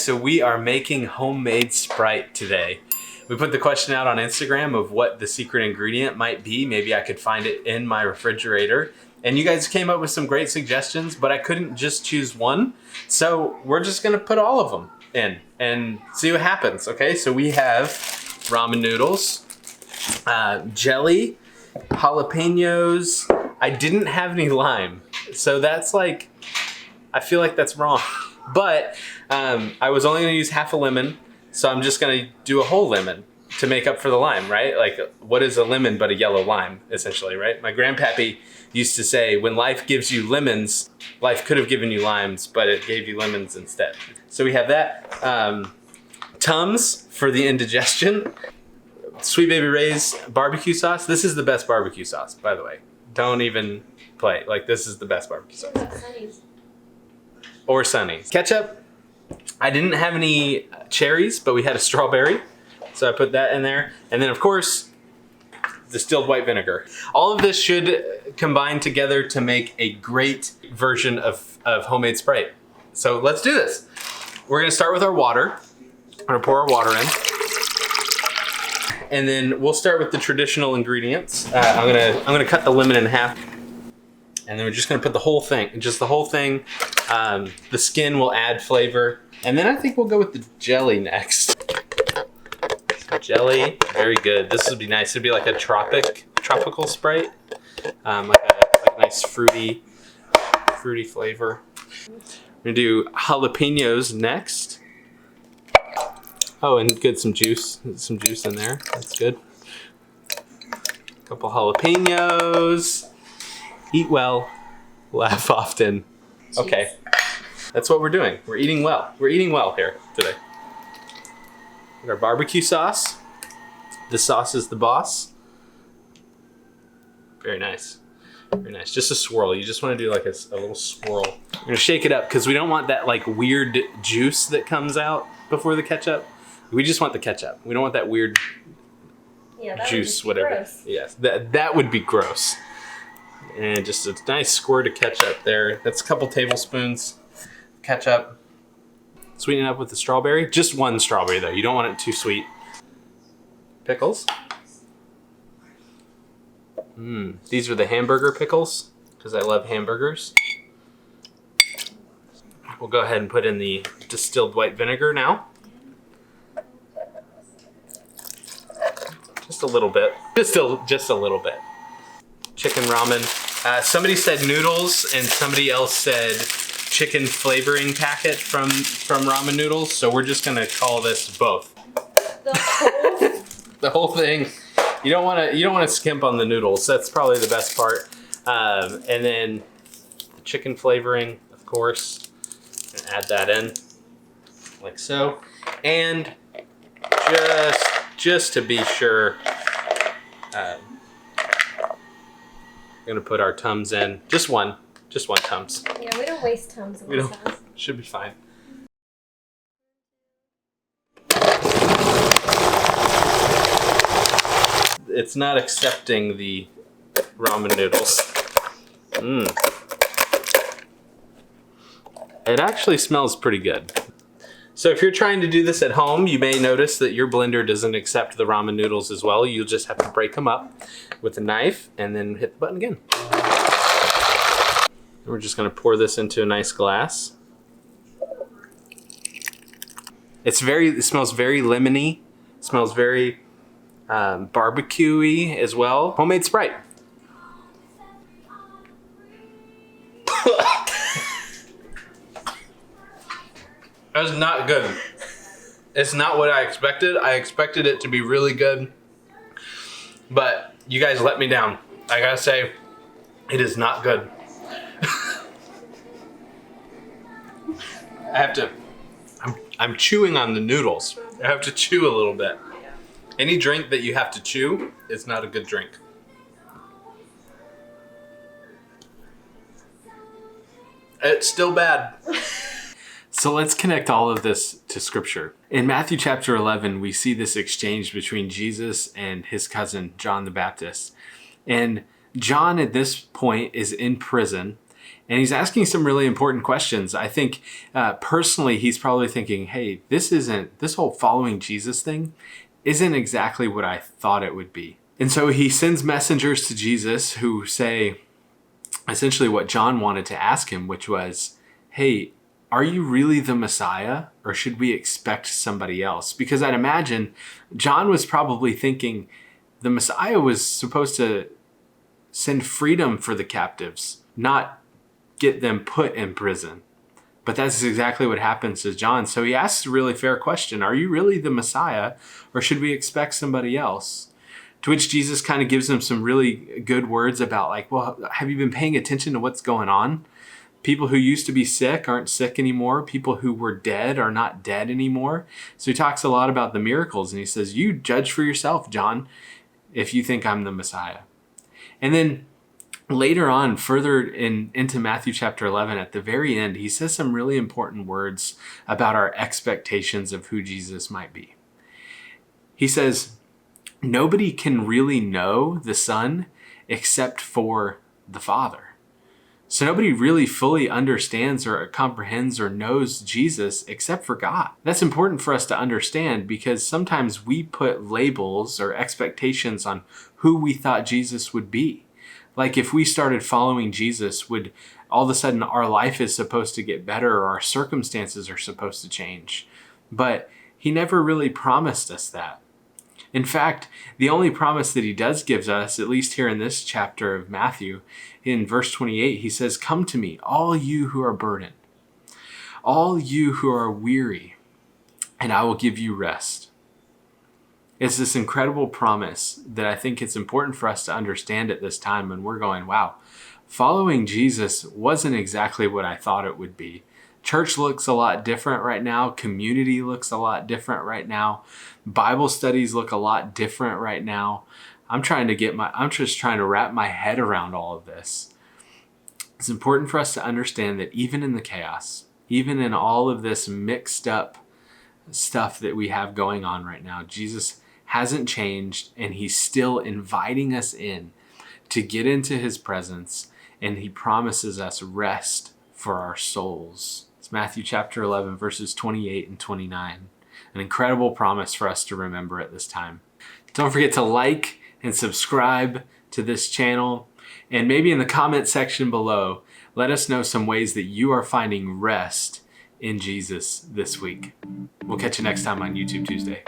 guys, so we are making homemade Sprite today. We put the question out on Instagram of what the secret ingredient might be. Maybe I could find it in my refrigerator. And you guys came up with some great suggestions, but I couldn't just choose one. So we're just gonna put all of them in and see what happens, okay? So we have ramen noodles, jelly, jalapenos. I didn't have any lime. So that's like, I feel like that's wrong. But I was only gonna use half a lemon, so I'm just gonna do a whole lemon to make up for the lime, right? Like, what is a lemon but a yellow lime, essentially, right? My grandpappy used to say, when life gives you lemons, life could have given you limes, but it gave you lemons instead. So we have that. Tums for the indigestion. Sweet Baby Ray's barbecue sauce. This is the best barbecue sauce, by the way. Don't even play. Like, this is the best barbecue sauce. Or Sunny's. Ketchup. I didn't have any cherries, but we had a strawberry. So I put that in there. And then, of course, distilled white vinegar. All of this should combine together to make a great version of homemade Sprite. So let's do this. We're gonna start with our water. I'm gonna pour our water in. And then we'll start with the traditional ingredients. I'm gonna cut the lemon in half. And then we're just gonna put the whole thing, just the whole thing. The skin will add flavor. And then I think we'll go with the jelly next. Jelly, very good. This would be nice. It'd be like a tropical Sprite, like a nice fruity flavor. We're gonna do jalapenos next. Oh, and get some juice in there. That's good. A couple jalapenos. Eat well, laugh often. Okay, that's what we're doing. We're eating well. We're eating well here today. Our barbecue sauce. The sauce is the boss. Very nice. Very nice. Just a swirl. You just want to do like a little swirl. We're gonna shake it up because we don't want that like weird juice that comes out before the ketchup. We just want the ketchup. We don't want that weird juice, whatever. Gross. Yes, that would be gross. And just a nice squirt of ketchup there. That's a couple tablespoons ketchup. Sweeten it up with the strawberry. Just one strawberry though. You don't want it too sweet. Pickles. These are the hamburger pickles because I love hamburgers. We'll go ahead and put in the distilled white vinegar now. Just a little bit. Just a little bit. Chicken ramen. Somebody said noodles and somebody else said chicken flavoring packet from ramen noodles, so we're just gonna call this both. The whole thing. You don't want to skimp on the noodles. That's probably the best part. And then the chicken flavoring, of course. And add that in like so. And just to be sure, I'm gonna put our Tums in. Just one Tums. Yeah, we don't waste Tums in this house. Should be fine. It's not accepting the ramen noodles. It actually smells pretty good. So if you're trying to do this at home, you may notice that your blender doesn't accept the ramen noodles as well. You'll just have to break them up with a knife and then hit the button again. We're just gonna pour this into a nice glass. It smells very lemony. It smells very barbecue-y as well. Homemade Sprite. That's not good. It's not what I expected. I expected it to be really good, but you guys let me down. I gotta say, it is not good. I'm chewing on the noodles. I have to chew a little bit. Any drink that you have to chew is not a good drink. It's still bad. So let's connect all of this to scripture. In Matthew chapter 11, we see this exchange between Jesus and his cousin, John the Baptist. And John at this point is in prison, And he's asking some really important questions. I think personally, he's probably thinking, hey, this whole following Jesus thing isn't exactly what I thought it would be. And so he sends messengers to Jesus who say essentially what John wanted to ask him, which was, hey, are you really the Messiah, or should we expect somebody else? Because I'd imagine John was probably thinking the Messiah was supposed to send freedom for the captives, not get them put in prison. But that's exactly what happens to John. So he asks a really fair question. Are you really the Messiah, or should we expect somebody else? To which Jesus kind of gives him some really good words about like, well, have you been paying attention to what's going on? People who used to be sick aren't sick anymore. People who were dead are not dead anymore. So he talks a lot about the miracles, and he says, you judge for yourself, John, if you think I'm the Messiah. And then later on, further into Matthew chapter 11, at the very end, he says some really important words about our expectations of who Jesus might be. He says, nobody can really know the Son except for the Father. So nobody really fully understands or comprehends or knows Jesus except for God. That's important for us to understand, because sometimes we put labels or expectations on who we thought Jesus would be. Like if we started following Jesus, would all of a sudden our life is supposed to get better, or our circumstances are supposed to change. But he never really promised us that. In fact, the only promise that he does give us, at least here in this chapter of Matthew, in verse 28, he says, come to me, all you who are burdened, all you who are weary, and I will give you rest. It's this incredible promise that I think it's important for us to understand at this time when we're going, wow, following Jesus wasn't exactly what I thought it would be. Church looks a lot different right now. Community looks a lot different right now. Bible studies look a lot different right now. I'm just trying to wrap my head around all of this. It's important for us to understand that even in the chaos, even in all of this mixed up stuff that we have going on right now, Jesus hasn't changed, and he's still inviting us in to get into his presence, and he promises us rest for our souls. It's Matthew chapter 11, verses 28 and 29. An incredible promise for us to remember at this time. Don't forget to like and subscribe to this channel. And maybe in the comment section below, let us know some ways that you are finding rest in Jesus this week. We'll catch you next time on YouTube Tuesday.